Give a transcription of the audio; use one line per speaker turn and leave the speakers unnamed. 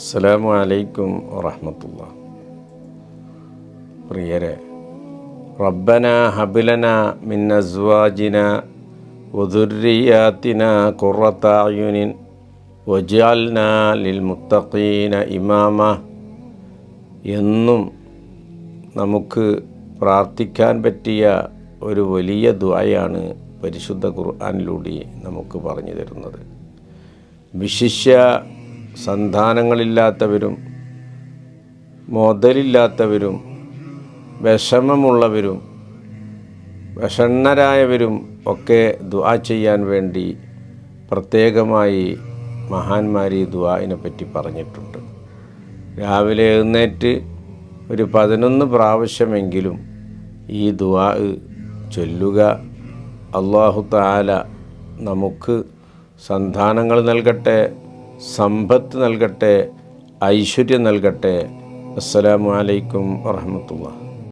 അസ്സലാമു അലൈക്കും വറഹ്മത്തുള്ളാഹി. പ്രിയരെ, റബ്ബന ഹബ്ലന മിൻ അസ്വാജിന വദുർരിയാതിന ഖുറത അയുനിൻ വജഅൽനാ ലിൽമുത്തഖീന ഇമാമ എന്നും നമുക്ക് പ്രാർത്ഥിക്കാൻ പറ്റിയ ഒരു വലിയ ദുആയാണ് പരിശുദ്ധ ഖുർആനിലൂടെ നമുക്ക് പറഞ്ഞു തരുന്നത്. വിശിഷ്യ സന്താനങ്ങളില്ലാത്തവരും മുതലില്ലാത്തവരും വിഷമമുള്ളവരും വിഷണ്ണരായവരും ഒക്കെ ദുആ ചെയ്യാൻ വേണ്ടി പ്രത്യേകമായി മഹാന്മാർ ഈ ദുആഇനെ പറ്റി പറഞ്ഞിട്ടുണ്ട്. രാവിലെ എഴുന്നേറ്റ് ഒരു 11 പ്രാവശ്യമെങ്കിലും ഈ ദുആ ചൊല്ലുക. അല്ലാഹു തആല നമുക്ക് സന്താനങ്ങൾ നൽകട്ടെ, സമ്പത്ത് നൽകട്ടെ, ഐശ്വര്യം നൽകട്ടെ. അസ്സലാമു അലൈക്കും വറഹ്മത്തുള്ളാഹി.